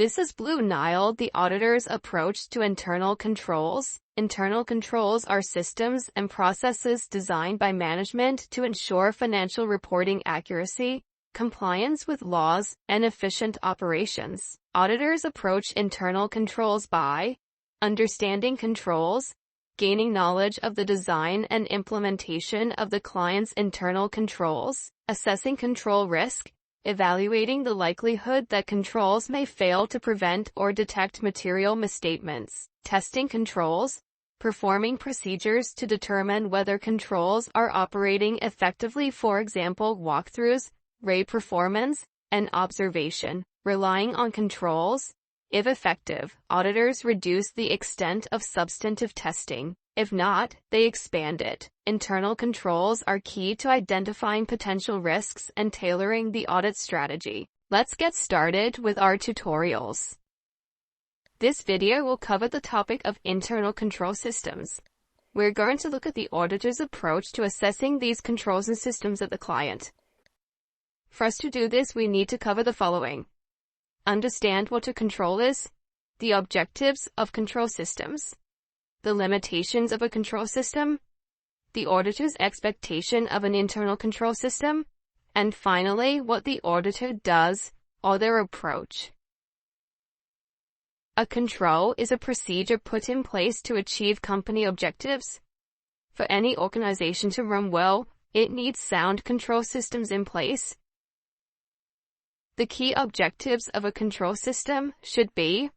This is Blue Nile, the auditor's approach to internal controls. Internal controls are systems and processes designed by management to ensure financial reporting accuracy, compliance with laws, and efficient operations. Auditors approach internal controls by understanding controls, gaining knowledge of the design and implementation of the client's internal controls, assessing control risk, evaluating the likelihood that controls may fail to prevent or detect material misstatements, testing controls, performing procedures to determine whether controls are operating effectively, for example, walkthroughs, RAID performance, and observation, relying on controls. If effective, auditors reduce the extent of substantive testing. If not, they expand it. Internal controls are key to identifying potential risks and tailoring the audit strategy. Let's get started with our tutorials. This video will cover the topic of internal control systems. We're going to look at the auditor's approach to assessing these controls and systems at the client. For us to do this, we need to cover the following. Understand what a control is, the objectives of control systems, the limitations of a control system, the auditor's expectation of an internal control system, and finally, what the auditor does or their approach. A control is a procedure put in place to achieve company objectives. For any organization to run well, it needs sound control systems in place. The key objectives of a control system should be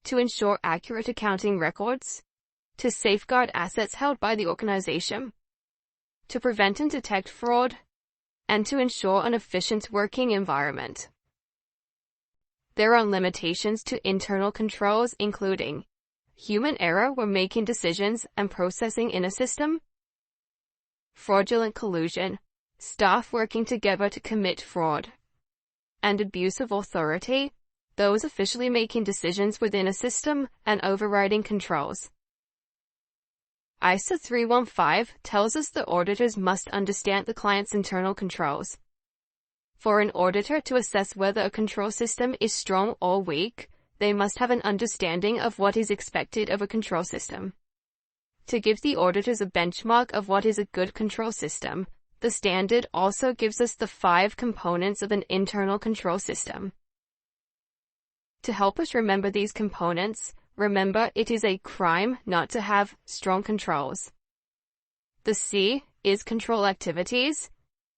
to ensure accurate accounting records, to safeguard assets held by the organization, to prevent and detect fraud, and to ensure an efficient working environment. There are limitations to internal controls, including human error when making decisions and processing in a system, fraudulent collusion, staff working together to commit fraud, and abuse of authority, those officially making decisions within a system and overriding controls. ISO 315 tells us that auditors must understand the client's internal controls. For an auditor to assess whether a control system is strong or weak, they must have an understanding of what is expected of a control system. To give the auditors a benchmark of what is a good control system, the standard also gives us the 5 components of an internal control system. To help us remember these components, remember it is a crime not to have strong controls. The C is control activities.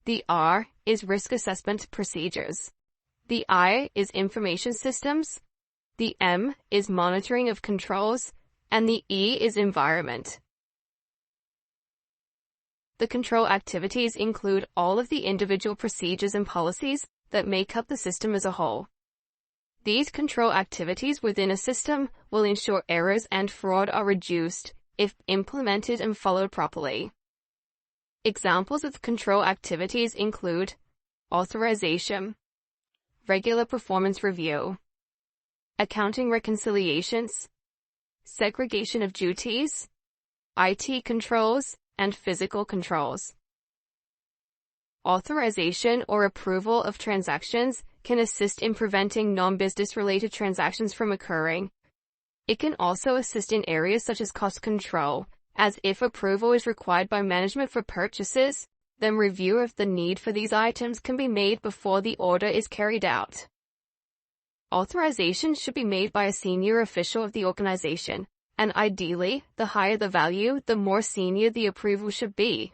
The R is risk assessment procedures. The I is information systems. The M is monitoring of controls. And the E is environment. The control activities include all of the individual procedures and policies that make up the system as a whole. These control activities within a system will ensure errors and fraud are reduced if implemented and followed properly. Examples of control activities include authorization, regular performance review, accounting reconciliations, segregation of duties, IT controls, and physical controls. Authorization or approval of transactions can assist in preventing non-business related transactions from occurring. It can also assist in areas such as cost control, as if approval is required by management for purchases, then review of the need for these items can be made before the order is carried out. Authorization should be made by a senior official of the organization, and ideally, the higher the value, the more senior the approval should be.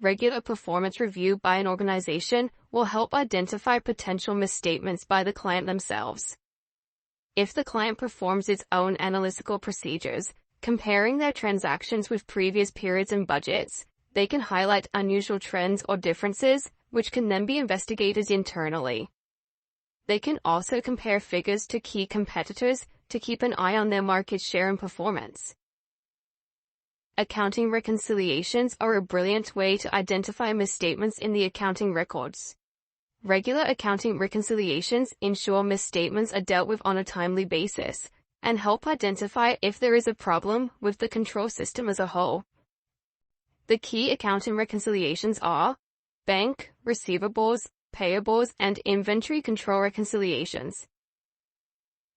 Regular performance review by an organization will help identify potential misstatements by the client themselves. If the client performs its own analytical procedures, comparing their transactions with previous periods and budgets, they can highlight unusual trends or differences, which can then be investigated internally. They can also compare figures to key competitors to keep an eye on their market share and performance. Accounting reconciliations are a brilliant way to identify misstatements in the accounting records. Regular accounting reconciliations ensure misstatements are dealt with on a timely basis and help identify if there is a problem with the control system as a whole. The key accounting reconciliations are bank, receivables, payables, and inventory control reconciliations.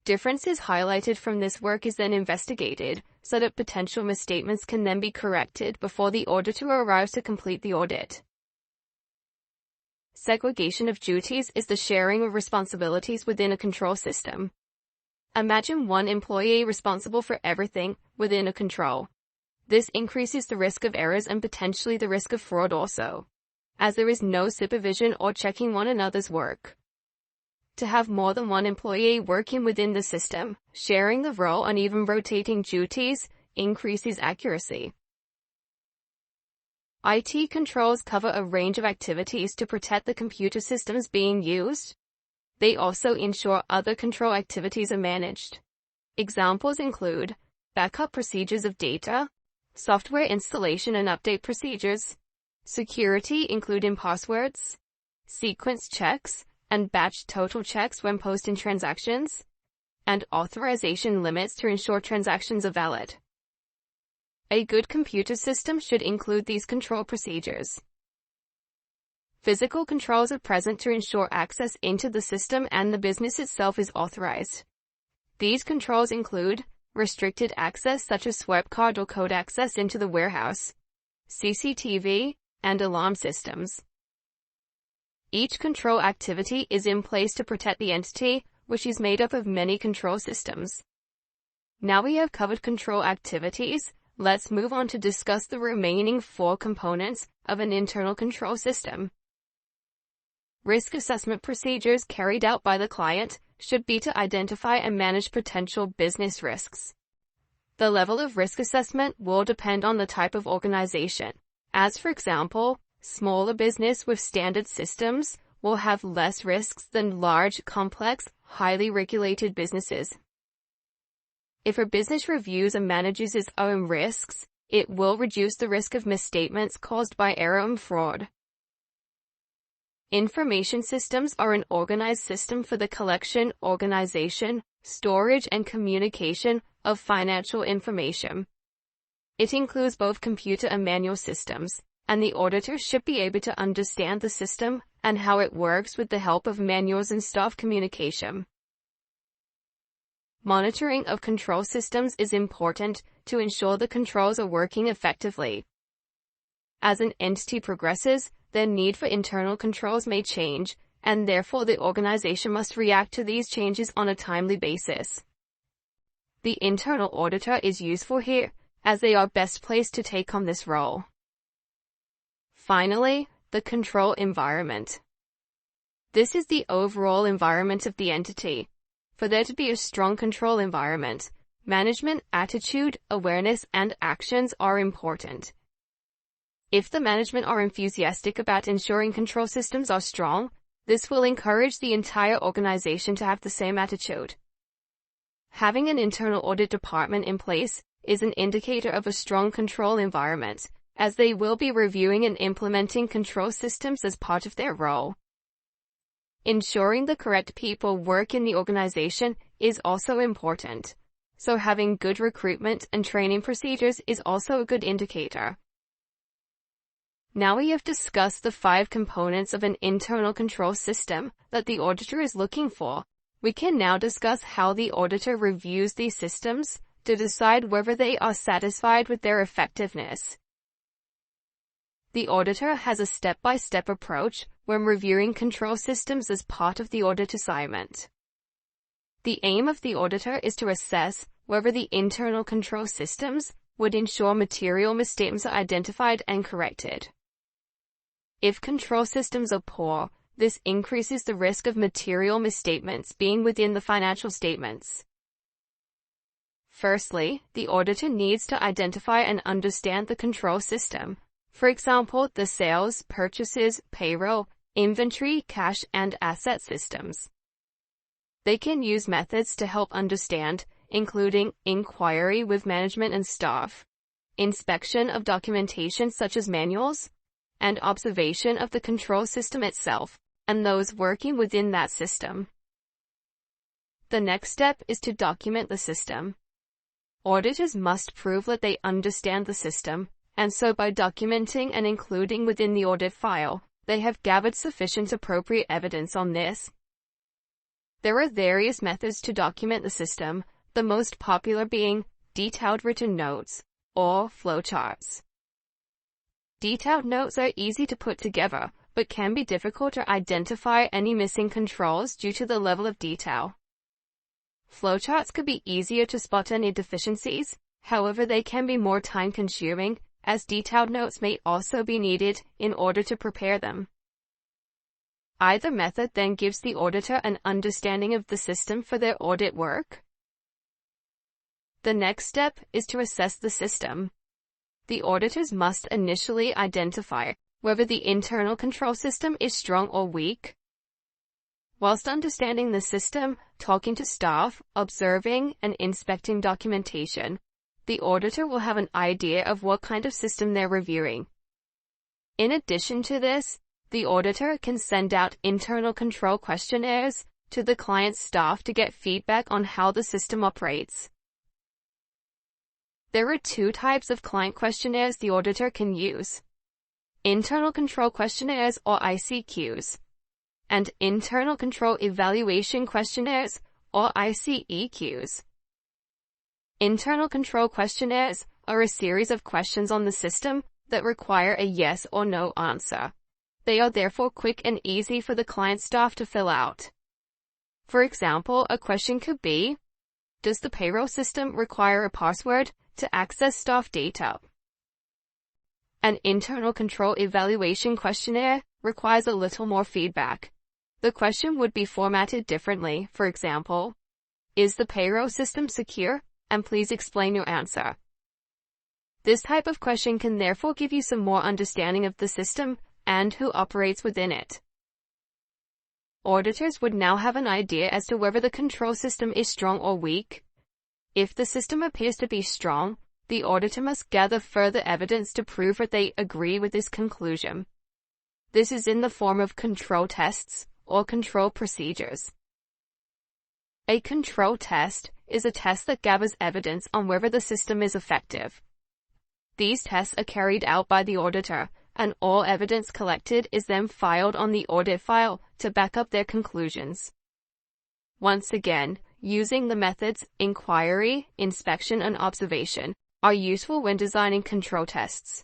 Differences highlighted from this work is then investigated, so that potential misstatements can then be corrected before the auditor arrives to complete the audit. Segregation of duties is the sharing of responsibilities within a control system. Imagine one employee responsible for everything within a control. This increases the risk of errors and potentially the risk of fraud also, as there is no supervision or checking one another's work. To have more than one employee working within the system, sharing the role and even rotating duties increases accuracy. IT controls cover a range of activities to protect the computer systems being used. They also ensure other control activities are managed. Examples include backup procedures of data, software installation and update procedures, security including passwords, sequence checks, and batch total checks when posting transactions, and authorization limits to ensure transactions are valid. A good computer system should include these control procedures. Physical controls are present to ensure access into the system and the business itself is authorized. These controls include restricted access such as swipe card or code access into the warehouse, CCTV, and alarm systems. Each control activity is in place to protect the entity, which is made up of many control systems. Now we have covered control activities, let's move on to discuss the remaining 4 components of an internal control system. Risk assessment procedures carried out by the client should be to identify and manage potential business risks. The level of risk assessment will depend on the type of organization, as for example, smaller business with standard systems will have less risks than large, complex, highly regulated businesses. If a business reviews and manages its own risks, it will reduce the risk of misstatements caused by error and fraud. Information systems are an organized system for the collection, organization, storage, and communication of financial information. It includes both computer and manual systems, and the auditor should be able to understand the system and how it works with the help of manuals and staff communication. Monitoring of control systems is important to ensure the controls are working effectively. As an entity progresses, their need for internal controls may change, and therefore the organization must react to these changes on a timely basis. The internal auditor is useful here, as they are best placed to take on this role. Finally, the control environment. This is the overall environment of the entity. For there to be a strong control environment, management attitude, awareness, and actions are important. If the management are enthusiastic about ensuring control systems are strong, this will encourage the entire organization to have the same attitude. Having an internal audit department in place is an indicator of a strong control environment, as they will be reviewing and implementing control systems as part of their role. Ensuring the correct people work in the organization is also important, so having good recruitment and training procedures is also a good indicator. Now we have discussed the 5 components of an internal control system that the auditor is looking for. We can now discuss how the auditor reviews these systems to decide whether they are satisfied with their effectiveness. The auditor has a step-by-step approach when reviewing control systems as part of the audit assignment. The aim of the auditor is to assess whether the internal control systems would ensure material misstatements are identified and corrected. If control systems are poor, this increases the risk of material misstatements being within the financial statements. Firstly, the auditor needs to identify and understand the control system. For example, the sales, purchases, payroll, inventory, cash, and asset systems. They can use methods to help understand, including inquiry with management and staff, inspection of documentation such as manuals, and observation of the control system itself, and those working within that system. The next step is to document the system. Auditors must prove that they understand the system, and so by documenting and including within the audit file, they have gathered sufficient appropriate evidence on this. There are various methods to document the system, the most popular being detailed written notes or flowcharts. Detailed notes are easy to put together, but can be difficult to identify any missing controls due to the level of detail. Flowcharts could be easier to spot any deficiencies, however they can be more time-consuming, as detailed notes may also be needed in order to prepare them. Either method then gives the auditor an understanding of the system for their audit work. The next step is to assess the system. The auditors must initially identify whether the internal control system is strong or weak. Whilst understanding the system, talking to staff, observing and inspecting documentation, the auditor will have an idea of what kind of system they're reviewing. In addition to this, the auditor can send out internal control questionnaires to the client's staff to get feedback on how the system operates. There are two types of client questionnaires the auditor can use: internal control questionnaires or ICQs, and internal control evaluation questionnaires or ICEQs. Internal control questionnaires are a series of questions on the system that require a yes or no answer. They are therefore quick and easy for the client staff to fill out. For example, a question could be, does the payroll system require a password to access staff data? An internal control evaluation questionnaire requires a little more feedback. The question would be formatted differently. For example, is the payroll system secure? And please explain your answer. This type of question can therefore give you some more understanding of the system and who operates within it. Auditors would now have an idea as to whether the control system is strong or weak. If the system appears to be strong, the auditor must gather further evidence to prove that they agree with this conclusion. This is in the form of control tests or control procedures. A control test is a test that gathers evidence on whether the system is effective. These tests are carried out by the auditor, and all evidence collected is then filed on the audit file to back up their conclusions. Once again, using the methods inquiry, inspection, and observation are useful when designing control tests.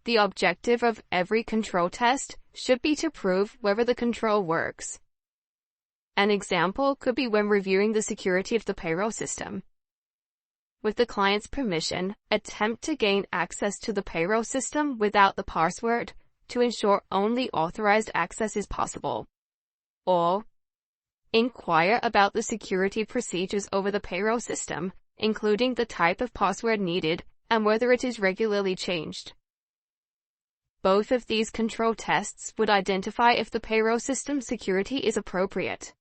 The objective of every control test should be to prove whether the control works. An example could be when reviewing the security of the payroll system. With the client's permission, attempt to gain access to the payroll system without the password to ensure only authorized access is possible. Or, inquire about the security procedures over the payroll system, including the type of password needed and whether it is regularly changed. Both of these control tests would identify if the payroll system security is appropriate.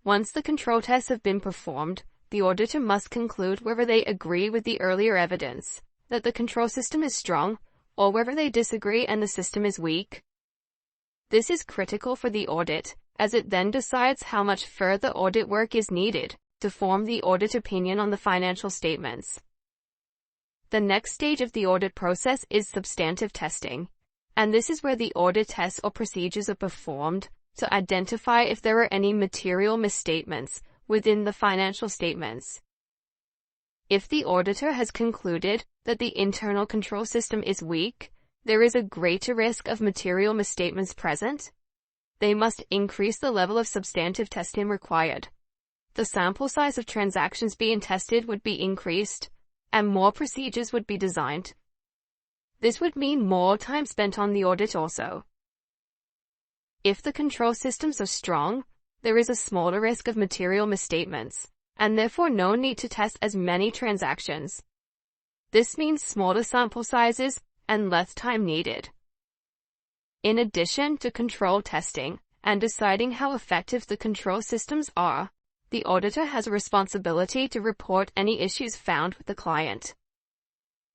Once the control tests have been performed, the auditor must conclude whether they agree with the earlier evidence that the control system is strong, or whether they disagree and the system is weak. This is critical for the audit, as it then decides how much further audit work is needed to form the audit opinion on the financial statements. The next stage of the audit process is substantive testing, and this is where the audit tests or procedures are performed to identify if there are any material misstatements within the financial statements. If the auditor has concluded that the internal control system is weak, there is a greater risk of material misstatements present. They must increase the level of substantive testing required. The sample size of transactions being tested would be increased, and more procedures would be designed. This would mean more time spent on the audit also. If the control systems are strong, there is a smaller risk of material misstatements, and therefore no need to test as many transactions. This means smaller sample sizes and less time needed. In addition to control testing and deciding how effective the control systems are, the auditor has a responsibility to report any issues found with the client.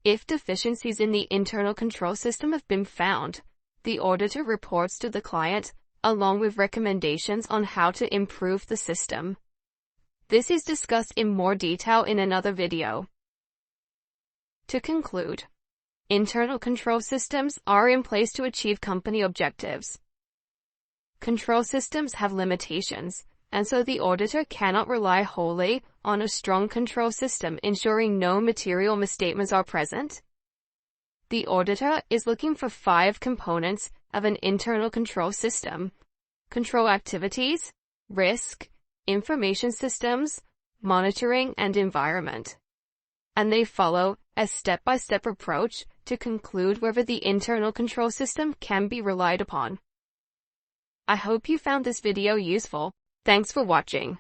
If deficiencies in the internal control system have been found, the auditor reports to the client, along with recommendations on how to improve the system. This is discussed in more detail in another video. To conclude, internal control systems are in place to achieve company objectives. Control systems have limitations, and so the auditor cannot rely wholly on a strong control system ensuring no material misstatements are present. The auditor is looking for 5 components of an internal control system: control activities, risk, information systems, monitoring, and environment. And they follow a step-by-step approach to conclude whether the internal control system can be relied upon. I hope you found this video useful. Thanks for watching.